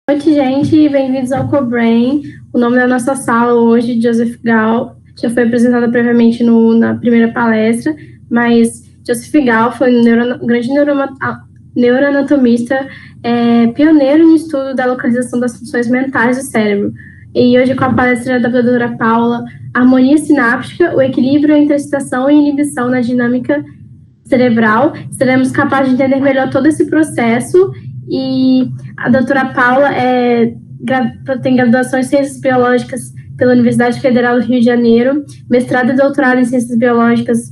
Boa noite, gente. Bem-vindos ao CoBrain. O nome da nossa sala hoje, Joseph Gall, já foi apresentada previamente na primeira palestra, mas Joseph Gall foi um grande neuroanatomista, pioneiro no estudo da localização das funções mentais do cérebro. E hoje, com a palestra da doutora Paula, Harmonia Sináptica, o equilíbrio entre excitação e inibição na dinâmica cerebral, seremos capazes de entender melhor todo esse processo. E a doutora Paula tem graduação em Ciências Biológicas pela Universidade Federal do Rio de Janeiro, mestrado e doutorado em Ciências Biológicas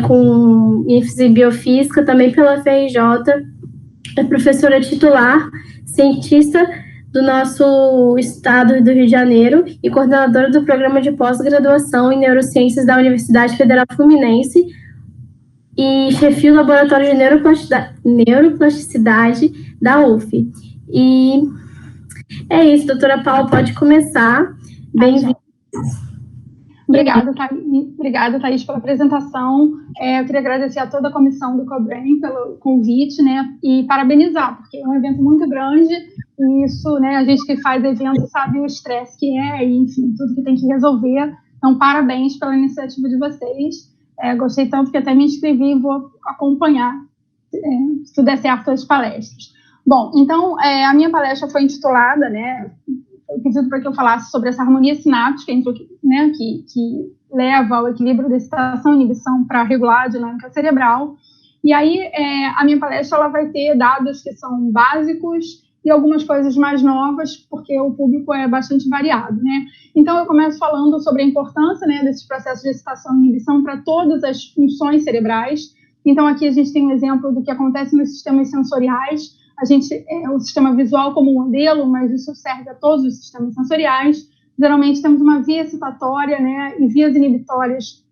com ênfase em Biofísica, também pela FRJ, é professora titular, cientista do nosso estado do Rio de Janeiro e coordenadora do programa de pós-graduação em Neurociências da Universidade Federal Fluminense, e chefia do Laboratório de Neuroplasticidade da UF. E é isso, doutora Paula, pode começar. Bem-vinda. Obrigada, Thaís, pela apresentação. Eu queria agradecer a toda a comissão do CoBrain pelo convite, né, e parabenizar, porque é um evento muito grande, e isso, né, a gente que faz evento sabe o estresse que é, e, enfim, tudo que tem que resolver. Então, parabéns pela iniciativa de vocês. Gostei tanto que até me inscrevi e vou acompanhar, se tudo der certo, as palestras. Bom, então, a minha palestra foi intitulada, né, foi pedido para que eu falasse sobre essa harmonia sináptica, né, que leva ao equilíbrio da excitação e inibição para regular a dinâmica cerebral. E aí, a minha palestra ela vai ter dados que são básicos e algumas coisas mais novas, porque o público é bastante variado, né? Então, eu começo falando sobre a importância, né, desses processos de excitação e inibição para todas as funções cerebrais. Então, aqui a gente tem um exemplo do que acontece nos sistemas sensoriais. O sistema visual como modelo, mas isso serve a todos os sistemas sensoriais. Geralmente, temos uma via excitatória, né, e vias inibitórias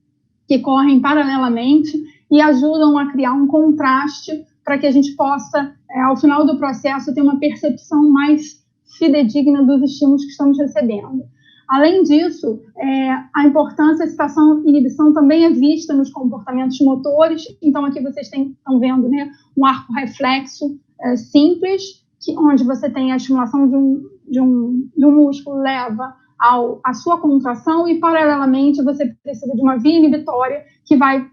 que correm paralelamente e ajudam a criar um contraste para que a gente possa, ao final do processo, ter uma percepção mais fidedigna dos estímulos que estamos recebendo. Além disso, a importância da excitação e inibição também é vista nos comportamentos motores. Então, aqui vocês estão vendo, né, um arco reflexo simples, onde você tem a estimulação de um músculo leva à sua contração e, paralelamente, você precisa de uma via inibitória que vai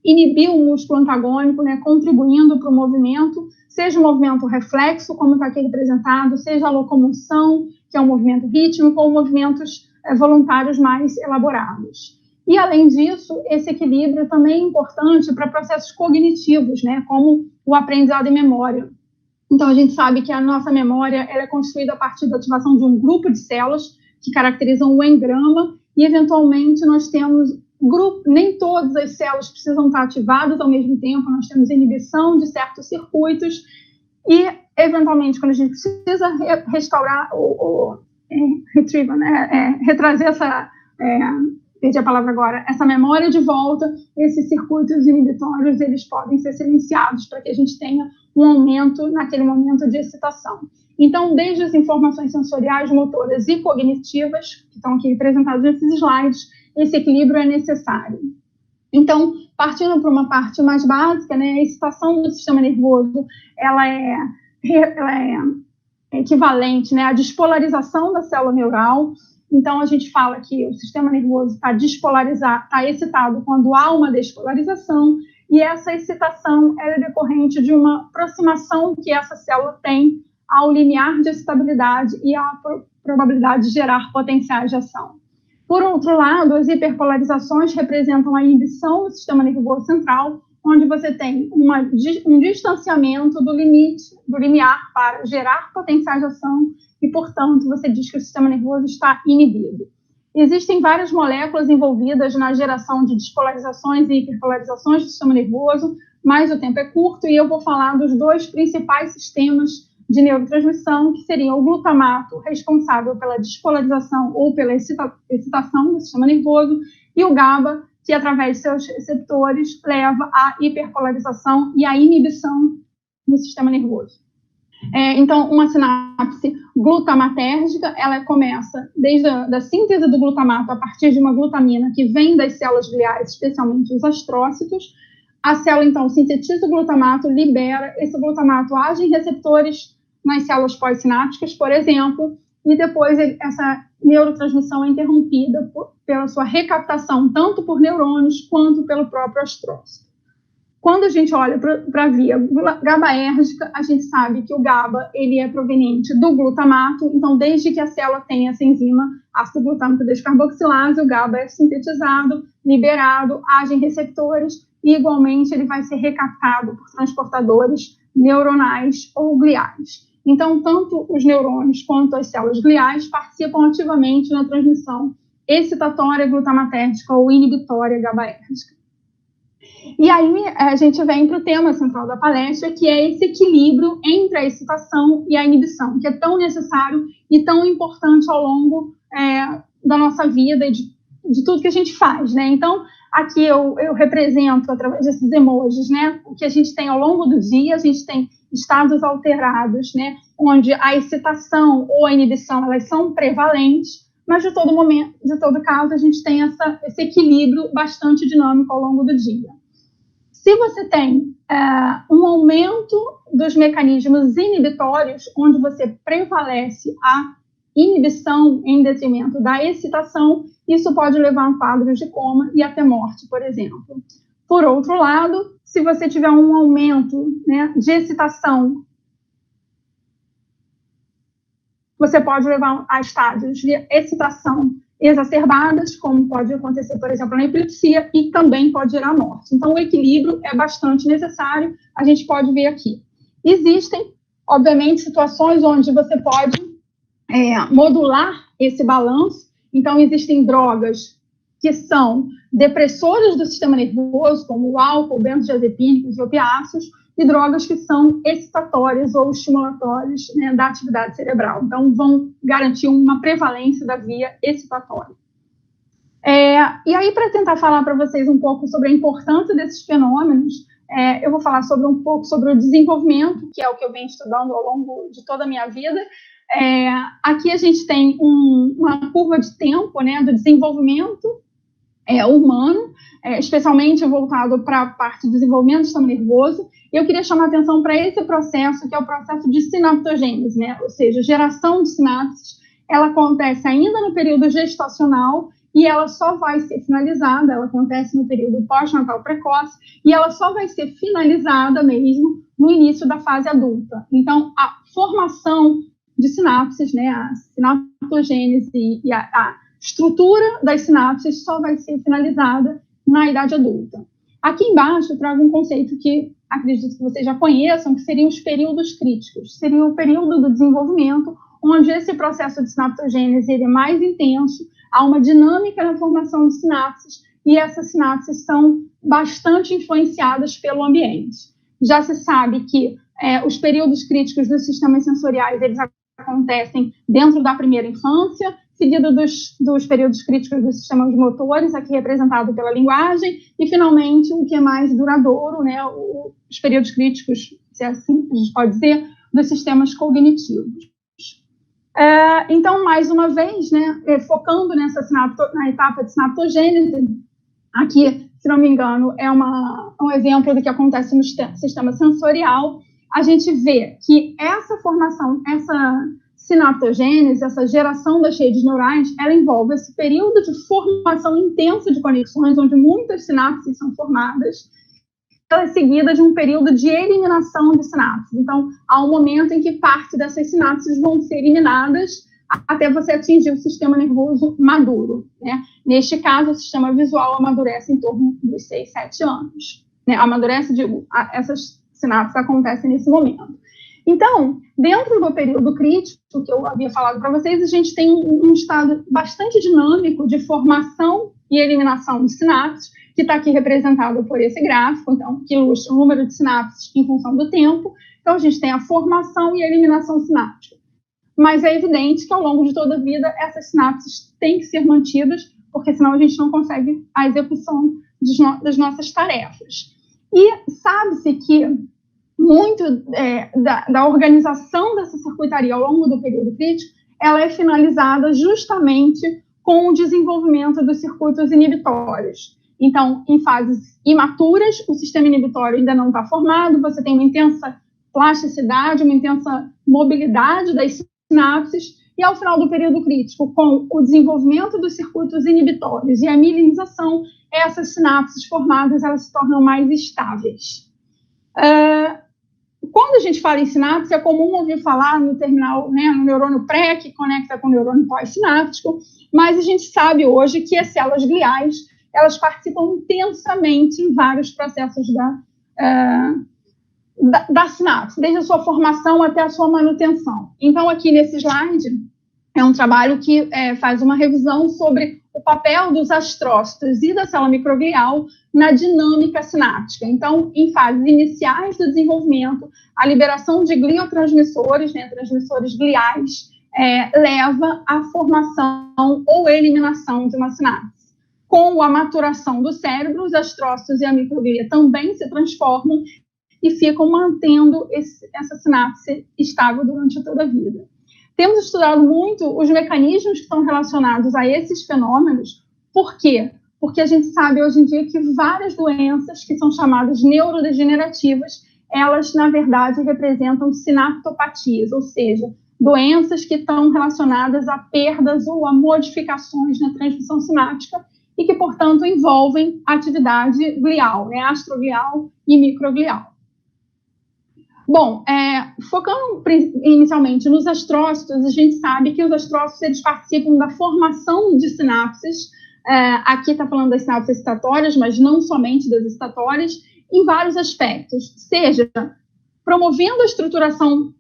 inibir o músculo antagônico, né, contribuindo para o movimento, seja o movimento reflexo, como está aqui representado, seja a locomoção, que é um movimento rítmico, ou movimentos voluntários mais elaborados. E, além disso, esse equilíbrio também é importante para processos cognitivos, né, como o aprendizado e memória. Então, a gente sabe que a nossa memória ela é construída a partir da ativação de um grupo de células que caracterizam o engrama, e, eventualmente, nós temos nem todas as células precisam estar ativadas ao mesmo tempo, nós temos inibição de certos circuitos e, eventualmente, quando a gente precisa restaurar retrieval, né, retrazer perdi a palavra agora, essa memória de volta, esses circuitos inibitórios, eles podem ser silenciados para que a gente tenha um aumento naquele momento de excitação. Então, desde as informações sensoriais, motoras e cognitivas, que estão aqui representadas nesses slides, esse equilíbrio é necessário. Então, partindo para uma parte mais básica, né, a excitação do sistema nervoso, ela é equivalente, né, à despolarização da célula neural. Então, a gente fala que o sistema nervoso está despolarizado, está excitado quando há uma despolarização, e essa excitação é decorrente de uma aproximação que essa célula tem ao limiar de excitabilidade e à probabilidade de gerar potenciais de ação. Por outro lado, as hiperpolarizações representam a inibição do sistema nervoso central, onde você tem um distanciamento do limiar para gerar potenciais de ação e, portanto, você diz que o sistema nervoso está inibido. Existem várias moléculas envolvidas na geração de despolarizações e hiperpolarizações do sistema nervoso, mas o tempo é curto e eu vou falar dos dois principais sistemas de neurotransmissão, que seriam o glutamato, responsável pela despolarização ou pela excitação do sistema nervoso, e o GABA, que através de seus receptores leva à hiperpolarização e à inibição do sistema nervoso. Então, uma sinapse glutamatérgica, ela começa desde a síntese do glutamato a partir de uma glutamina que vem das células gliais, especialmente os astrócitos. A célula, então, sintetiza o glutamato, libera, esse glutamato age em receptores nas células pós-sinápticas, por exemplo, e depois essa neurotransmissão é interrompida pela sua recaptação, tanto por neurônios quanto pelo próprio astrócito. Quando a gente olha para a via GABAérgica, a gente sabe que o GABA ele é proveniente do glutamato, então desde que a célula tem essa enzima ácido glutâmico descarboxilase, o GABA é sintetizado, liberado, age em receptores e igualmente ele vai ser recaptado por transportadores neuronais ou gliais. Então, tanto os neurônios quanto as células gliais participam ativamente na transmissão excitatória glutamatérgica ou inibitória GABAérgica. E aí a gente vem para o tema central da palestra, que é esse equilíbrio entre a excitação e a inibição, que é tão necessário e tão importante ao longo da nossa vida e de tudo que a gente faz, né? Então, aqui eu represento, através desses emojis, né, o que a gente tem ao longo do dia. A gente tem estados alterados, né, onde a excitação ou a inibição, elas são prevalentes, mas de todo caso, a gente tem esse equilíbrio bastante dinâmico ao longo do dia. Se você tem um aumento dos mecanismos inibitórios, onde você prevalece a inibição em detrimento da excitação, isso pode levar a quadros de coma e até morte, por exemplo. Por outro lado, se você tiver um aumento, né, de excitação, você pode levar a estádios de excitação exacerbadas, como pode acontecer, por exemplo, na epilepsia, e também pode gerar morte. Então, o equilíbrio é bastante necessário, a gente pode ver aqui. Existem, obviamente, situações onde você pode modular esse balanço. Então, existem drogas que são depressores do sistema nervoso, como o álcool, benzodiazepínicos e opiáceos, e drogas que são excitatórias ou estimulatórias, né, da atividade cerebral. Então, vão garantir uma prevalência da via excitatória. E aí, para tentar falar para vocês um pouco sobre a importância desses fenômenos, eu vou falar um pouco sobre o desenvolvimento, que é o que eu venho estudando ao longo de toda a minha vida. Aqui a gente tem uma curva de tempo, né, do desenvolvimento humano, especialmente voltado para a parte do desenvolvimento do sistema nervoso. E eu queria chamar a atenção para esse processo, que é o processo de sinaptogênese, né? Ou seja, geração de sinapses. Ela acontece ainda no período gestacional e ela só vai ser finalizada, ela acontece no período pós-natal precoce, e ela só vai ser finalizada mesmo no início da fase adulta. Então, a formação de sinapses, né, a sinaptogênese e a estrutura das sinapses só vai ser finalizada na idade adulta. Aqui embaixo eu trago um conceito que acredito que vocês já conheçam, que seriam os períodos críticos. Seria o período do desenvolvimento onde esse processo de sinaptogênese é mais intenso, há uma dinâmica na formação de sinapses e essas sinapses são bastante influenciadas pelo ambiente. Já se sabe que os períodos críticos dos sistemas sensoriais, eles acontecem dentro da primeira infância, seguido dos períodos críticos dos sistemas motores, aqui representado pela linguagem, e, finalmente, o que é mais duradouro, né, os períodos críticos, se é assim a gente pode dizer, dos sistemas cognitivos. Então, mais uma vez, né, focando na etapa de sinaptogênese, aqui, se não me engano, é um exemplo do que acontece no sistema sensorial. A gente vê que essa formação, essa sinaptogênese, essa geração das redes neurais, ela envolve esse período de formação intensa de conexões, onde muitas sinapses são formadas, elas seguidas de um período de eliminação de sinapses. Então, há um momento em que parte dessas sinapses vão ser eliminadas até você atingir o sistema nervoso maduro, né? Neste caso, o sistema visual amadurece em torno dos 6, 7 anos. Né? Essas sinapses acontecem nesse momento. Então, dentro do período crítico, que eu havia falado para vocês, a gente tem um estado bastante dinâmico de formação e eliminação de sinapses, que está aqui representado por esse gráfico, então, que ilustra o número de sinapses em função do tempo. Então, a gente tem a formação e a eliminação sináptica. Mas é evidente que, ao longo de toda a vida, essas sinapses têm que ser mantidas, porque senão a gente não consegue a execução das nossas tarefas. E sabe-se que muito da organização dessa circuitaria ao longo do período crítico, ela é finalizada justamente com o desenvolvimento dos circuitos inibitórios. Então, em fases imaturas, o sistema inibitório ainda não está formado, você tem uma intensa plasticidade, uma intensa mobilidade das sinapses, e ao final do período crítico, com o desenvolvimento dos circuitos inibitórios e a mielinização, essas sinapses formadas elas se tornam mais estáveis. Quando a gente fala em sinapse, é comum ouvir falar no terminal, né, no neurônio pré, que conecta com o neurônio pós-sináptico, mas a gente sabe hoje que as células gliais, elas participam intensamente em vários processos da sinapse, desde a sua formação até a sua manutenção. Então, aqui nesse slide, é um trabalho que faz uma revisão sobre o papel dos astrócitos e da célula microglial na dinâmica sináptica. Então, em fases iniciais do desenvolvimento, a liberação de gliotransmissores, né, transmissores gliais, leva à formação ou eliminação de uma sinapse. Com a maturação do cérebro, os astrócitos e a microglia também se transformam e ficam mantendo essa sinapse estável durante toda a vida. Temos estudado muito os mecanismos que estão relacionados a esses fenômenos. Por quê? Porque a gente sabe hoje em dia que várias doenças que são chamadas neurodegenerativas, elas, na verdade, representam sinaptopatias, ou seja, doenças que estão relacionadas a perdas ou a modificações na transmissão sináptica e que, portanto, envolvem atividade glial, né, astroglial e microglial. Bom, focando inicialmente nos astrócitos, a gente sabe que os astrócitos eles participam da formação de sinapses. Aqui está falando das sinapses excitatórias, mas não somente das excitatórias, em vários aspectos, seja promovendo a estruturação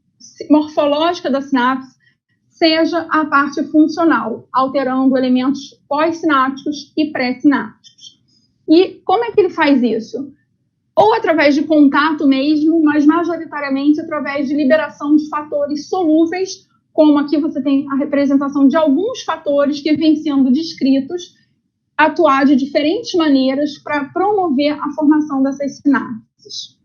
morfológica da sinapse, seja a parte funcional, alterando elementos pós-sinápticos e pré-sinápticos. E como é que ele faz isso? Ou através de contato mesmo, mas majoritariamente através de liberação de fatores solúveis, como aqui você tem a representação de alguns fatores que vêm sendo descritos, atuar de diferentes maneiras para promover a formação dessas sinapses.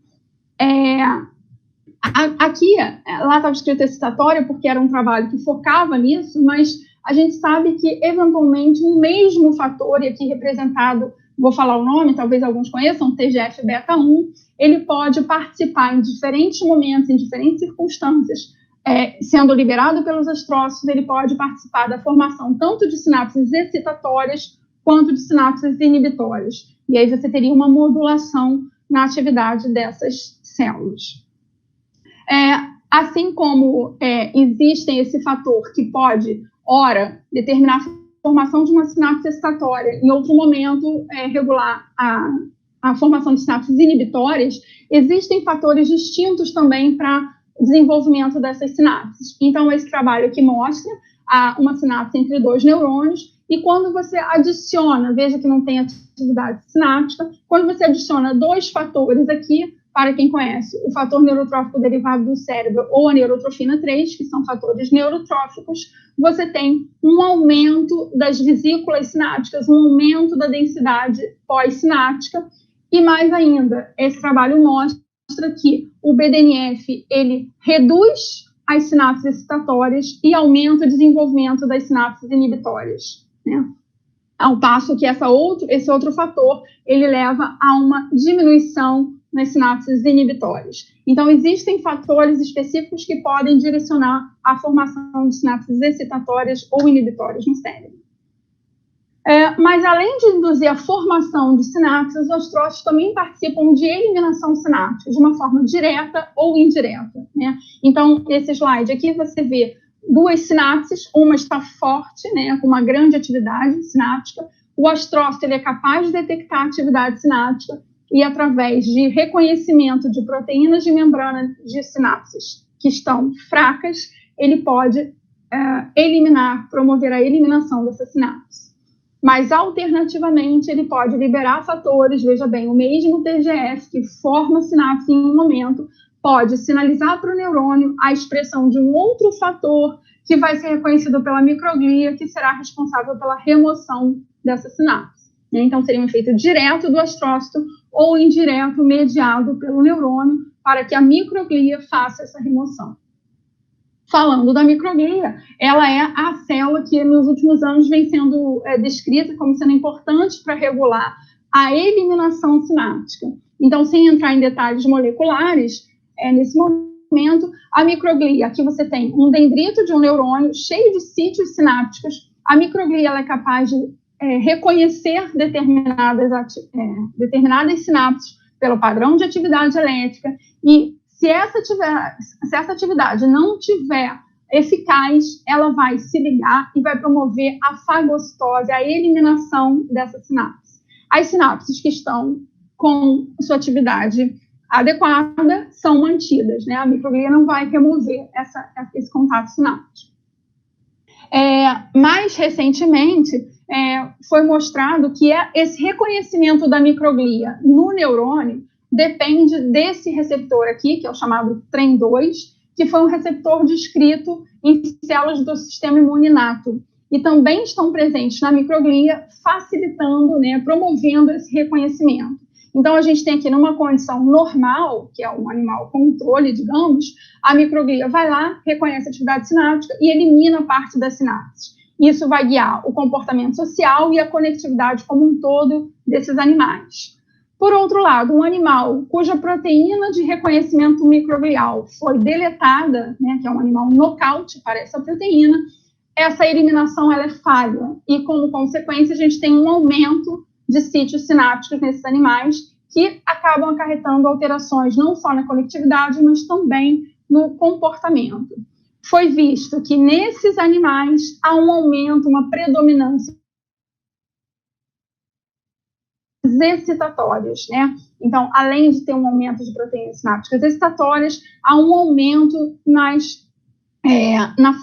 Aqui, lá estava escrito excitatória, porque era um trabalho que focava nisso, mas a gente sabe que, eventualmente, um mesmo fator, e aqui representado, vou falar o nome, talvez alguns conheçam, TGF-beta1, ele pode participar em diferentes momentos, em diferentes circunstâncias, sendo liberado pelos astrócitos, ele pode participar da formação tanto de sinapses excitatórias quanto de sinapses inibitórias. E aí você teria uma modulação na atividade dessas células. Assim como existem esse fator que pode, ora, determinar a formação de uma sinapse excitatória, em outro momento regular a formação de sinapses inibitórias, existem fatores distintos também para desenvolvimento dessas sinapses. Então, esse trabalho aqui mostra uma sinapse entre dois neurônios, e quando você adiciona, veja que não tem atividade sináptica, quando você adiciona dois fatores aqui, para quem conhece, o fator neurotrófico derivado do cérebro ou a neurotrofina 3, que são fatores neurotróficos, você tem um aumento das vesículas sinápticas, um aumento da densidade pós-sináptica, e mais ainda, esse trabalho mostra que o BDNF, ele reduz as sinapses excitatórias e aumenta o desenvolvimento das sinapses inibitórias, né? Ao passo que esse outro fator, ele leva a uma diminuição nas sinapses inibitórias. Então, existem fatores específicos que podem direcionar a formação de sinapses excitatórias ou inibitórias no cérebro. Mas, além de induzir a formação de sinapses, os astrócitos também participam de eliminação sináptica, de uma forma direta ou indireta, né? Então, nesse slide aqui, você vê duas sinapses, uma está forte, né, com uma grande atividade sináptica. O astrócito ele é capaz de detectar a atividade sináptica e, através de reconhecimento de proteínas de membrana de sinapses que estão fracas, ele pode promover a eliminação dessa sinapse. Mas, alternativamente, ele pode liberar fatores, veja bem, o mesmo TGF que forma a sinapse em um momento, pode sinalizar para o neurônio a expressão de um outro fator que vai ser reconhecido pela microglia, que será responsável pela remoção dessa sinapse. Então, seria um efeito direto do astrócito ou indireto mediado pelo neurônio para que a microglia faça essa remoção. Falando da microglia, ela é a célula que nos últimos anos vem sendo descrita como sendo importante para regular a eliminação sináptica. Então, sem entrar em detalhes moleculares, nesse momento momento, a microglia, aqui você tem um dendrito de um neurônio cheio de sítios sinápticos. A microglia ela é capaz de reconhecer determinadas sinapses pelo padrão de atividade elétrica, e se essa atividade não tiver eficaz, ela vai se ligar e vai promover a fagocitose, a eliminação dessa sinapse. As sinapses que estão com sua atividade adequada são mantidas, né? A microglia não vai remover esse contato sináptico. Mais recentemente, foi mostrado que esse reconhecimento da microglia no neurônio depende desse receptor aqui, que é o chamado TREM2, que foi um receptor descrito em células do sistema imune inato, e também estão presentes na microglia, facilitando, né, promovendo esse reconhecimento. Então, a gente tem aqui numa condição normal, que é um animal controle, digamos, a microglia vai lá, reconhece a atividade sináptica e elimina parte das sinapses. Isso vai guiar o comportamento social e a conectividade como um todo desses animais. Por outro lado, um animal cuja proteína de reconhecimento microglial foi deletada, né, que é um animal nocaute para essa proteína, essa eliminação ela é falha, e como consequência a gente tem um aumento de sítios sinápticos nesses animais que acabam acarretando alterações não só na conectividade, mas também no comportamento. Foi visto que nesses animais há um aumento, uma predominância excitatórios, né? Então, além de ter um aumento de proteínas sinápticas excitatórias, há um aumento na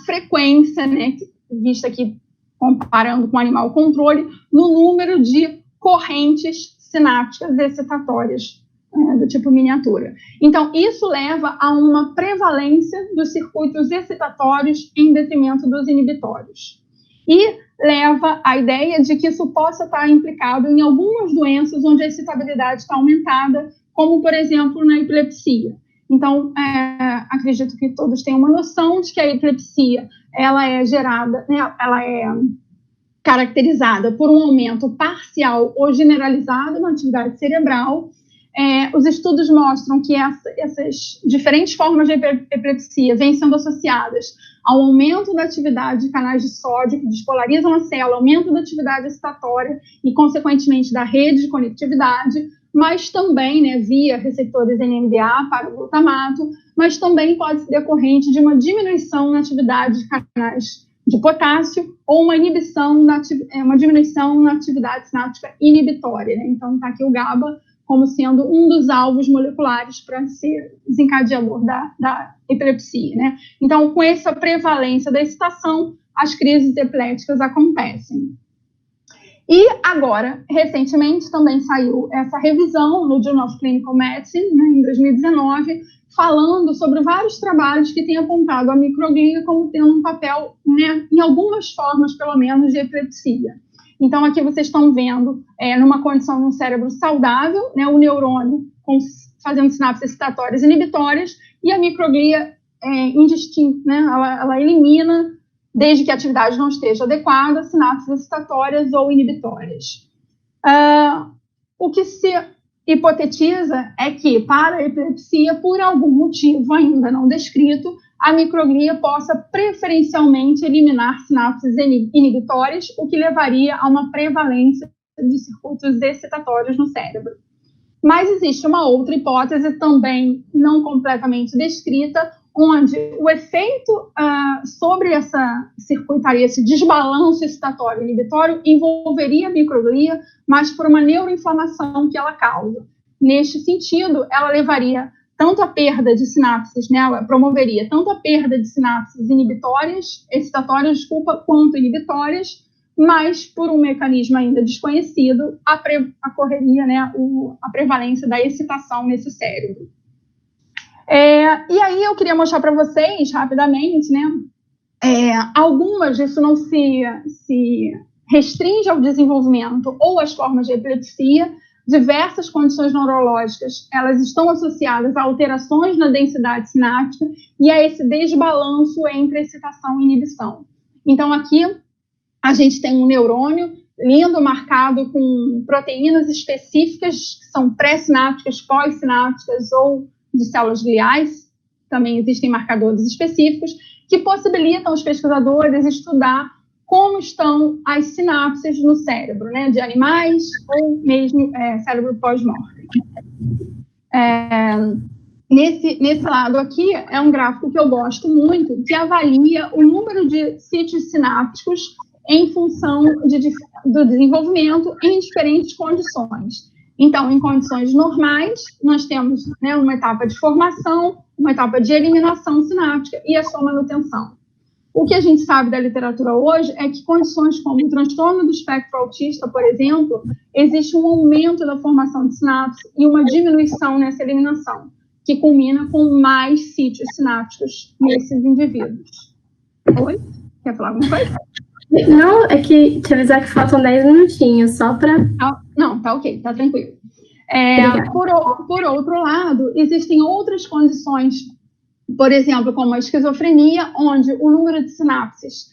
frequência, né, vista aqui comparando com o animal controle, no número de correntes sinápticas excitatórias do tipo miniatura. Então, isso leva a uma prevalência dos circuitos excitatórios em detrimento dos inibitórios. E leva à ideia de que isso possa estar implicado em algumas doenças onde a excitabilidade está aumentada, como, por exemplo, na epilepsia. Então, acredito que todos têm uma noção de que a epilepsia ela é gerada, né, ela é caracterizada por um aumento parcial ou generalizado na atividade cerebral. Os estudos mostram que essas diferentes formas de epilepsia vêm sendo associadas ao aumento da atividade de canais de sódio que despolarizam a célula, aumento da atividade excitatória e, consequentemente, da rede de conectividade, mas também, né, via receptores NMDA para o glutamato, mas também pode ser decorrente de uma diminuição na atividade de canais de potássio ou uma diminuição na atividade sináptica inibitória, né? Então, está aqui o GABA como sendo um dos alvos moleculares para ser desencadeador da epilepsia, né? Então, com essa prevalência da excitação, as crises epiléticas acontecem. E agora, recentemente, também saiu essa revisão no Journal of Clinical Medicine, né, em 2019, falando sobre vários trabalhos que têm apontado a microglia como tendo um papel, né, em algumas formas, pelo menos, de epilepsia. Então, aqui vocês estão vendo, numa condição de um cérebro saudável, né, o neurônio fazendo sinapses excitatórias e inibitórias, e a microglia indistinta, né, ela elimina, desde que a atividade não esteja adequada, sinapses excitatórias ou inibitórias. O que se hipotetiza é que, para a epilepsia, por algum motivo ainda não descrito, a microglia possa preferencialmente eliminar sinapses inibitórias, o que levaria a uma prevalência de circuitos excitatórios no cérebro. Mas existe uma outra hipótese, também não completamente descrita, onde o efeito sobre essa circuitaria, esse desbalanço excitatório inibitório, envolveria a microglia, mas por uma neuroinflamação que ela causa. Neste sentido, ela levaria tanto a perda de sinapses, né, ela promoveria tanto a perda de sinapses excitatórias, quanto inibitórias, mas por um mecanismo ainda desconhecido, ocorreria, né, a prevalência da excitação nesse cérebro. E aí eu queria mostrar para vocês, rapidamente, né, algumas, isso não se restringe ao desenvolvimento ou às formas de epilepsia. Diversas condições neurológicas, elas estão associadas a alterações na densidade sináptica e a esse desbalanço entre excitação e inibição. Então, aqui, a gente tem um neurônio lindo, marcado com proteínas específicas, que são pré-sinápticas, pós-sinápticas ou de células gliais, também existem marcadores específicos que possibilitam os pesquisadores estudar como estão as sinapses no cérebro, né, de animais ou mesmo cérebro pós-mortem. Nesse lado aqui é um gráfico que eu gosto muito, que avalia o número de sítios sinápticos em função do desenvolvimento em diferentes condições. Então, em condições normais, nós temos, né, uma etapa de formação, uma etapa de eliminação sináptica e a sua manutenção. O que a gente sabe da literatura hoje é que condições como o transtorno do espectro autista, por exemplo, existe um aumento da formação de sinapse e uma diminuição nessa eliminação, que culmina com mais sítios sinápticos nesses indivíduos. Oi? Quer falar alguma coisa? Não, é que te avisar que faltam 10 minutinhos, só para... Não, tá ok, tá tranquilo. Por outro lado, existem outras condições, por exemplo, como a esquizofrenia, onde o número de sinapses,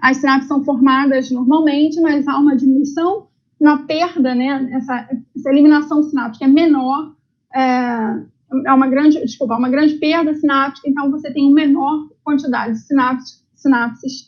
as sinapses são formadas normalmente, mas há uma diminuição na perda, né, essa eliminação sináptica é menor, uma grande perda sináptica, então você tem uma menor quantidade de sinapses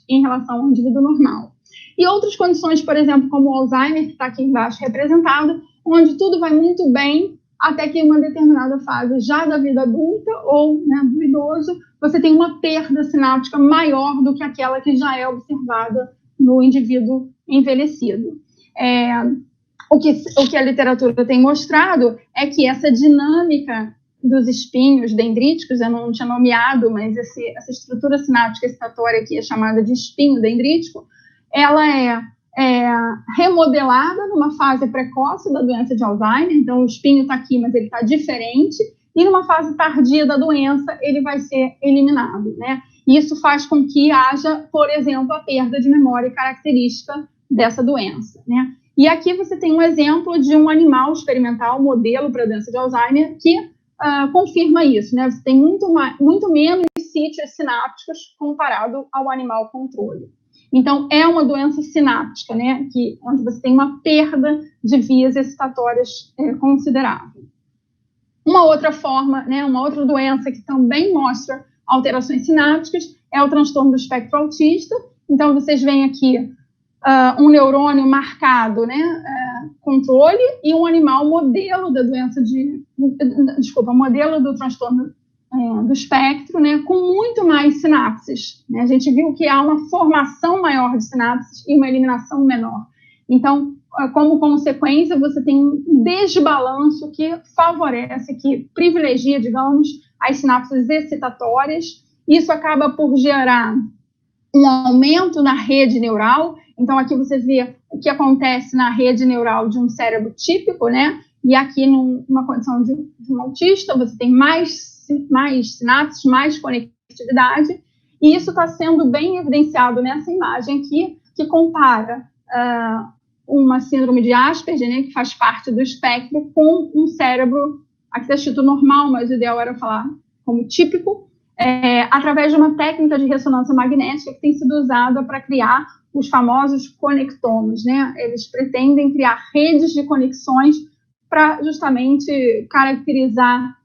em relação ao indivíduo normal. E outras condições, por exemplo, como o Alzheimer, que está aqui embaixo representado, onde tudo vai muito bem, até que em uma determinada fase já da vida adulta ou, né, do idoso, você tem uma perda sináptica maior do que aquela que já é observada no indivíduo envelhecido. O que a literatura tem mostrado é que essa dinâmica dos espinhos dendríticos, eu não tinha nomeado, mas essa estrutura sináptica excitatória aqui é chamada de espinho dendrítico, ela é remodelada numa fase precoce da doença de Alzheimer, então o espinho está aqui, mas ele está diferente, e numa fase tardia da doença ele vai ser eliminado, né? Isso faz com que haja, por exemplo, a perda de memória característica dessa doença, né? E aqui você tem um exemplo de um animal experimental, modelo para a doença de Alzheimer, que confirma isso, né? Você tem muito menos sítios sinápticos comparado ao animal controle. Então, é uma doença sináptica, né? Onde você tem uma perda de vias excitatórias considerável. Uma outra forma, né? Uma outra doença que também mostra alterações sinápticas é o transtorno do espectro autista. Então, vocês veem aqui um neurônio marcado, né, controle, e um animal modelo da doença modelo do transtorno do espectro, né, com muito mais sinapses, né? A gente viu que há uma formação maior de sinapses e uma eliminação menor. Então, como consequência, você tem um desbalanço que favorece, que privilegia, digamos, as sinapses excitatórias. Isso acaba por gerar um aumento na rede neural. Então, aqui você vê o que acontece na rede neural de um cérebro típico, né? E aqui, numa condição de um autista, você tem mais sinapses, mais conectividade. E isso está sendo bem evidenciado nessa imagem aqui, que compara uma síndrome de Asperger, né, que faz parte do espectro, com um cérebro, aqui está escrito normal, mas o ideal era falar como típico, através de uma técnica de ressonância magnética que tem sido usada para criar os famosos conectomas, né? Eles pretendem criar redes de conexões para justamente caracterizar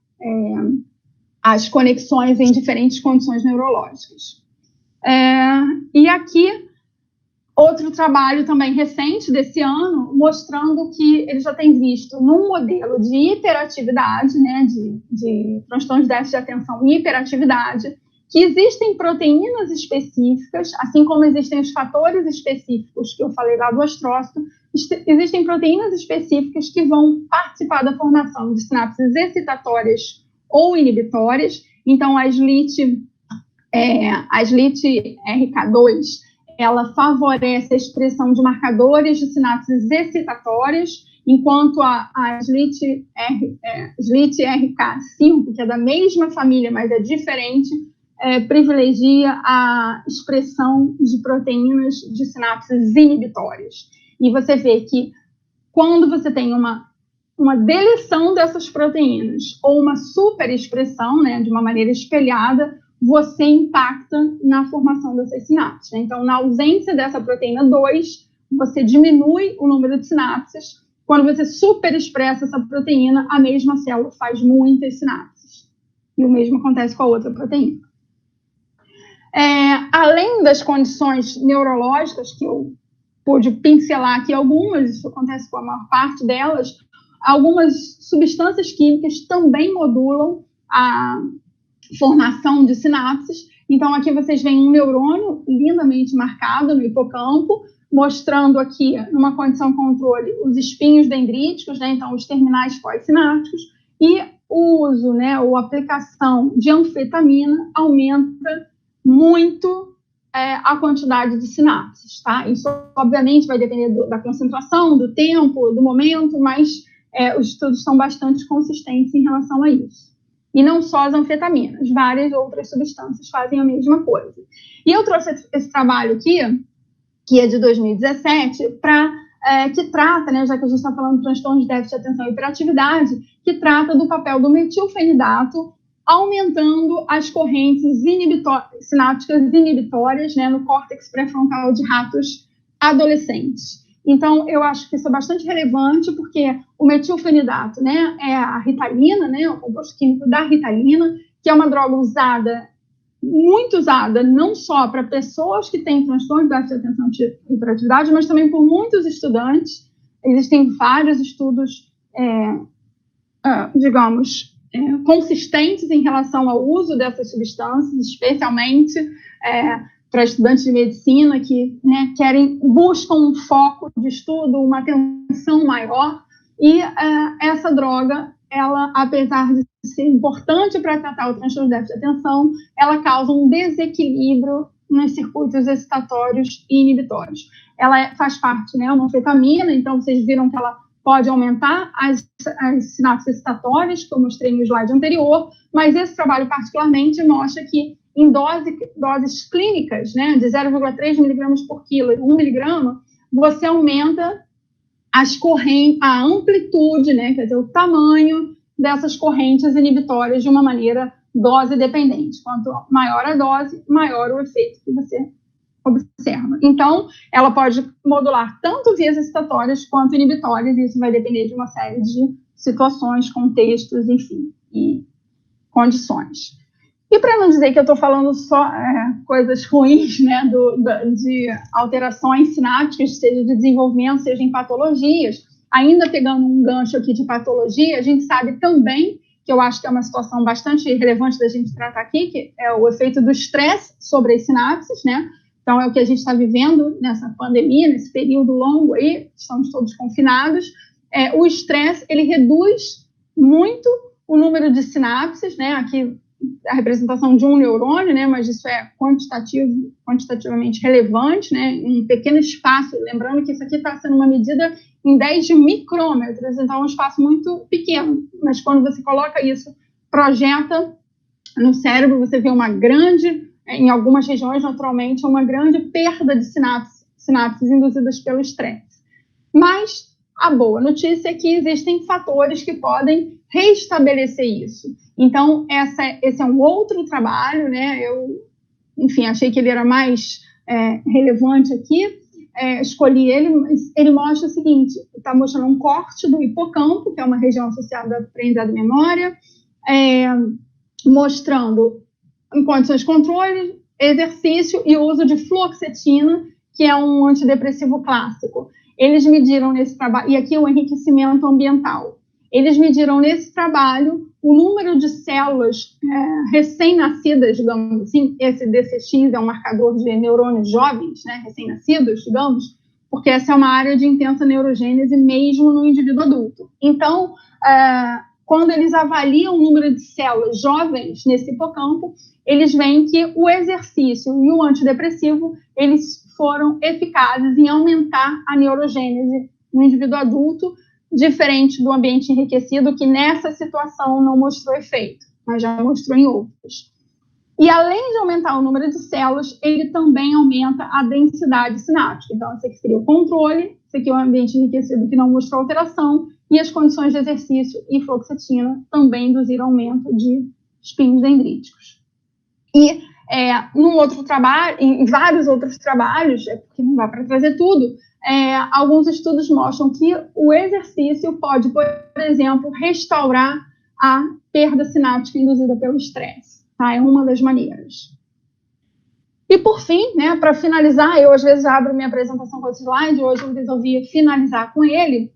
as conexões em diferentes condições neurológicas. E aqui, outro trabalho também recente desse ano, mostrando que ele já tem visto num modelo de hiperatividade, né, de transtorno de déficit de atenção e hiperatividade, que existem proteínas específicas, assim como existem os fatores específicos que eu falei lá do astrócito, existem proteínas específicas que vão participar da formação de sinapses excitatórias ou inibitórias. Então, a SLIT RK2, ela favorece a expressão de marcadores de sinapses excitatórias, enquanto a SLIT RK5, que é da mesma família, mas é diferente, privilegia a expressão de proteínas de sinapses inibitórias. E você vê que quando você tem uma deleção dessas proteínas ou uma superexpressão, né, de uma maneira espelhada, você impacta na formação dessas sinapses. Então, na ausência dessa proteína 2, você diminui o número de sinapses. Quando você superexpressa essa proteína, a mesma célula faz muitas sinapses. E o mesmo acontece com a outra proteína. Além das condições neurológicas, que eu pude pincelar aqui algumas, isso acontece com a maior parte delas, algumas substâncias químicas também modulam a formação de sinapses. Então, aqui vocês veem um neurônio lindamente marcado no hipocampo, mostrando aqui, numa condição controle, os espinhos dendríticos, né? Então, os terminais pós-sinápticos, e o uso, né, ou aplicação de anfetamina aumenta muito a quantidade de sinapses, tá? Isso, obviamente, vai depender da concentração, do tempo, do momento, mas os estudos são bastante consistentes em relação a isso. E não só as anfetaminas, várias outras substâncias fazem a mesma coisa. E eu trouxe esse trabalho aqui, que é de 2017, que trata, né, já que a gente está falando de transtorno de déficit de atenção e hiperatividade, que trata do papel do metilfenidato aumentando as correntes sinápticas inibitórias, né, no córtex pré-frontal de ratos adolescentes. Então, eu acho que isso é bastante relevante, porque o metilfenidato, né, é a ritalina, né, o composto químico da ritalina, que é uma droga muito usada, não só para pessoas que têm transtorno de déficit de atenção e hiperatividade, mas também por muitos estudantes. Existem vários estudos, consistentes em relação ao uso dessas substâncias, especialmente para estudantes de medicina que, né, buscam um foco de estudo, uma atenção maior, e essa droga, ela, apesar de ser importante para tratar o transtorno de déficit de atenção, ela causa um desequilíbrio nos circuitos excitatórios e inibitórios. Ela faz parte, né, uma anfetamina, então vocês viram que ela pode aumentar as sinapses excitatórias, que eu mostrei no slide anterior, mas esse trabalho particularmente mostra que em doses clínicas, né, de 0,3 miligramas por quilo e 1 miligrama, você aumenta a amplitude, né, quer dizer, o tamanho dessas correntes inibitórias de uma maneira dose dependente. Quanto maior a dose, maior o efeito que você observa. Então, ela pode modular tanto vias excitatórias quanto inibitórias, e isso vai depender de uma série de situações, contextos, enfim, e condições. E para não dizer que eu estou falando só coisas ruins, né, de alterações sinápticas, seja de desenvolvimento, seja em patologias, ainda pegando um gancho aqui de patologia, a gente sabe também, que eu acho que é uma situação bastante relevante da gente tratar aqui, que é o efeito do estresse sobre as sinapses, né? Então, é o que a gente está vivendo nessa pandemia, nesse período longo aí, estamos todos confinados. O estresse, ele reduz muito o número de sinapses, né? Aqui, a representação de um neurônio, né, mas isso é quantitativamente relevante, né, em um pequeno espaço, lembrando que isso aqui está sendo uma medida em 10 de micrômetros, então é um espaço muito pequeno, mas quando você coloca isso, projeta no cérebro, você vê em algumas regiões, naturalmente, uma grande perda de sinapses induzidas pelo estresse. Mas a boa notícia é que existem fatores que podem restabelecer isso. Então, esse é um outro trabalho, né? Eu, enfim, achei que ele era mais relevante aqui, escolhi ele, mas ele mostra o seguinte, está mostrando um corte do hipocampo, que é uma região associada à aprendizado e memória, mostrando em condições de controle, exercício e uso de fluoxetina, que é um antidepressivo clássico. Eles mediram nesse trabalho, e aqui o enriquecimento ambiental, eles mediram nesse trabalho o número de células recém-nascidas, digamos assim, esse DCX é um marcador de neurônios jovens, né, recém-nascidos, digamos, porque essa é uma área de intensa neurogênese mesmo no indivíduo adulto. Então, quando eles avaliam o número de células jovens nesse hipocampo, eles veem que o exercício e o antidepressivo, eles foram eficazes em aumentar a neurogênese no indivíduo adulto, diferente do ambiente enriquecido, que nessa situação não mostrou efeito, mas já mostrou em outras. E além de aumentar o número de células, ele também aumenta a densidade sináptica. Então, esse aqui seria o controle, esse aqui é o ambiente enriquecido que não mostrou alteração, e as condições de exercício e fluoxetina também induziram aumento de espinhos dendríticos. E num outro trabalho, em vários outros trabalhos, porque não dá para trazer tudo, alguns estudos mostram que o exercício pode, por exemplo, restaurar a perda sináptica induzida pelo estresse. Tá? É uma das maneiras. E, por fim, né, para finalizar, eu às vezes abro minha apresentação com esse slide, hoje eu resolvi finalizar com ele,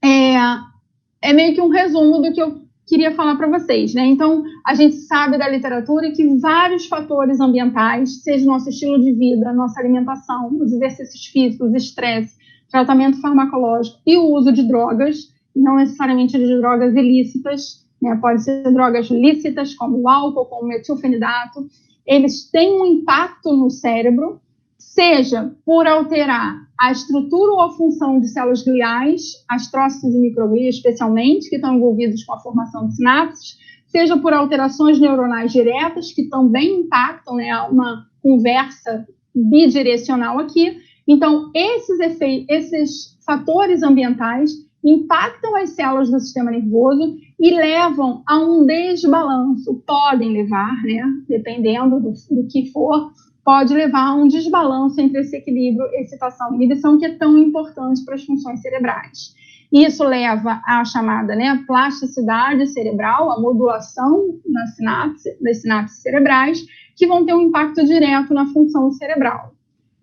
é meio que um resumo do que eu queria falar para vocês, né? Então, a gente sabe da literatura que vários fatores ambientais, seja nosso estilo de vida, nossa alimentação, os exercícios físicos, estresse, tratamento farmacológico e o uso de drogas, não necessariamente de drogas ilícitas, né? Pode ser drogas lícitas, como o álcool, como o metilfenidato, eles têm um impacto no cérebro, seja por alterar a estrutura ou a função de células gliais, astrócitos e microglias especialmente, que estão envolvidos com a formação de sinapses, seja por alterações neuronais diretas, que também impactam, né, uma conversa bidirecional aqui. Então, esses fatores ambientais impactam as células do sistema nervoso e levam a um desbalanço, podem levar, né, dependendo do que for, pode levar a um desbalanço entre esse equilíbrio, excitação e inibição, que é tão importante para as funções cerebrais. Isso leva à chamada, né, plasticidade cerebral, a modulação das sinapses cerebrais, que vão ter um impacto direto na função cerebral.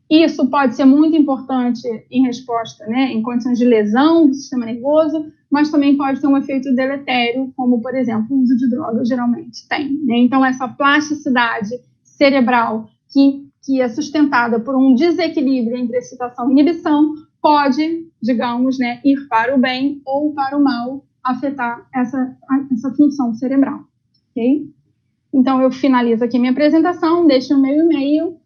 Isso pode ser muito importante em resposta, né, em condições de lesão do sistema nervoso, mas também pode ter um efeito deletério, como, por exemplo, o uso de drogas geralmente tem, né? Então, essa plasticidade cerebral que é sustentada por um desequilíbrio entre excitação e inibição pode, digamos, né, ir para o bem ou para o mal, afetar essa função cerebral, ok? Então, eu finalizo aqui minha apresentação, deixo o meu e-mail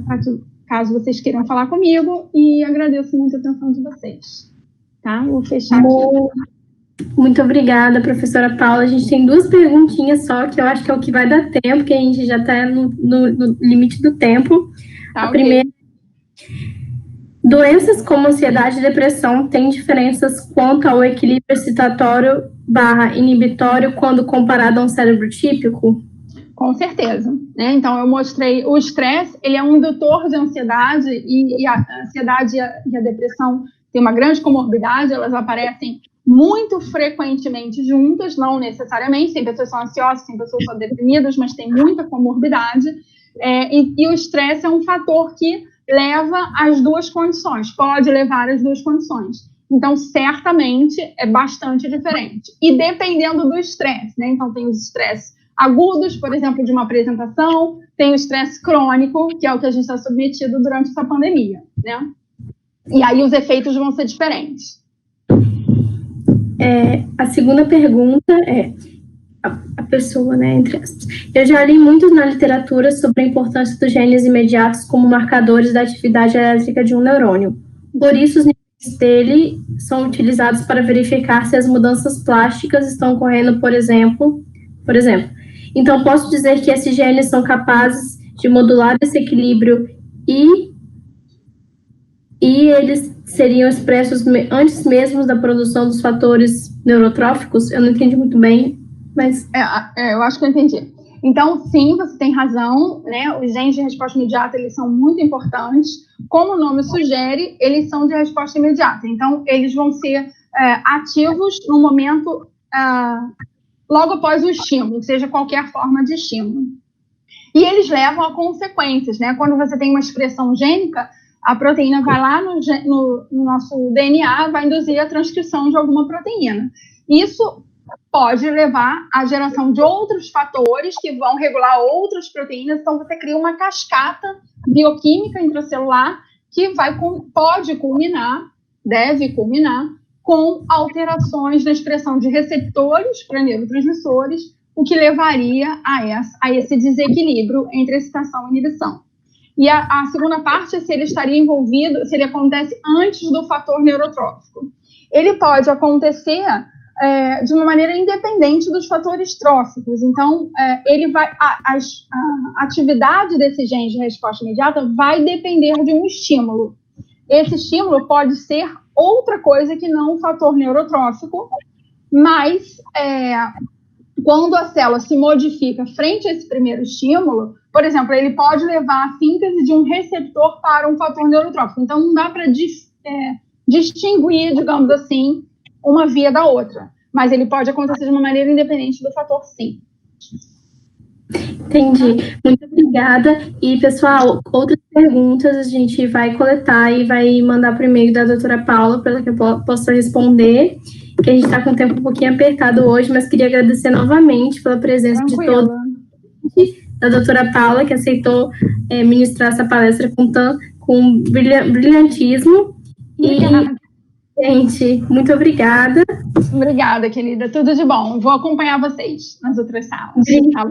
para que, caso vocês queiram falar comigo, e agradeço muito a atenção de vocês. Tá? Vou fechar aqui. Muito obrigada, professora Paula. A gente tem 2 perguntinhas só, que eu acho que é o que vai dar tempo, que a gente já está no limite do tempo. Tá, a primeira: doenças como ansiedade e depressão têm diferenças quanto ao equilíbrio excitatório/inibitório quando comparado a um cérebro típico? Com certeza, né? Então, eu mostrei o estresse, ele é um indutor de ansiedade, e a ansiedade e a depressão têm uma grande comorbidade, elas aparecem muito frequentemente juntas, não necessariamente, tem pessoas que são ansiosas, tem pessoas que são deprimidas, mas tem muita comorbidade, e o estresse é um fator que leva às 2 condições, pode levar às 2 condições. Então, certamente, é bastante diferente. E dependendo do estresse, né? Então, tem os estresses agudos, por exemplo, de uma apresentação, tem o estresse crônico, que é o que a gente está submetido durante essa pandemia, né? E aí os efeitos vão ser diferentes. A segunda pergunta é: a pessoa, né, entre aspas. Eu já li muito na literatura sobre a importância dos genes imediatos como marcadores da atividade elétrica de um neurônio. Por isso, os níveis dele são utilizados para verificar se as mudanças plásticas estão ocorrendo, por exemplo. Então, posso dizer que esses genes são capazes de modular esse equilíbrio e eles seriam expressos antes mesmo da produção dos fatores neurotróficos? Eu não entendi muito bem, mas... eu acho que eu entendi. Então, sim, você tem razão, né? Os genes de resposta imediata, eles são muito importantes. Como o nome sugere, eles são de resposta imediata. Então, eles vão ser ativos no momento... logo após o estímulo, seja qualquer forma de estímulo. E eles levam a consequências, né? Quando você tem uma expressão gênica, a proteína vai lá no nosso DNA, vai induzir a transcrição de alguma proteína. Isso pode levar à geração de outros fatores que vão regular outras proteínas, então você cria uma cascata bioquímica intracelular que pode culminar, deve culminar, com alterações na expressão de receptores para neurotransmissores, o que levaria a esse desequilíbrio entre excitação e inibição. E a segunda parte é se ele estaria envolvido, se ele acontece antes do fator neurotrófico. Ele pode acontecer de uma maneira independente dos fatores tróficos. Então, a atividade desse gene de resposta imediata vai depender de um estímulo. Esse estímulo pode ser outra coisa que não o fator neurotrófico, mas quando a célula se modifica frente a esse primeiro estímulo, por exemplo, ele pode levar à síntese de um receptor para um fator neurotrófico. Então, não dá para distinguir, digamos assim, uma via da outra. mas ele pode acontecer de uma maneira independente do fator sim. Entendi. Muito obrigada. E, pessoal, outras perguntas a gente vai coletar e vai mandar por e-mail da doutora Paula para que eu possa responder, que a gente está com o tempo um pouquinho apertado hoje, mas queria agradecer novamente pela presença de todos, da doutora Paula, que aceitou ministrar essa palestra com brilhantismo. Obrigada. E, gente, muito obrigada. Obrigada, querida. Tudo de bom. Vou acompanhar vocês nas outras salas.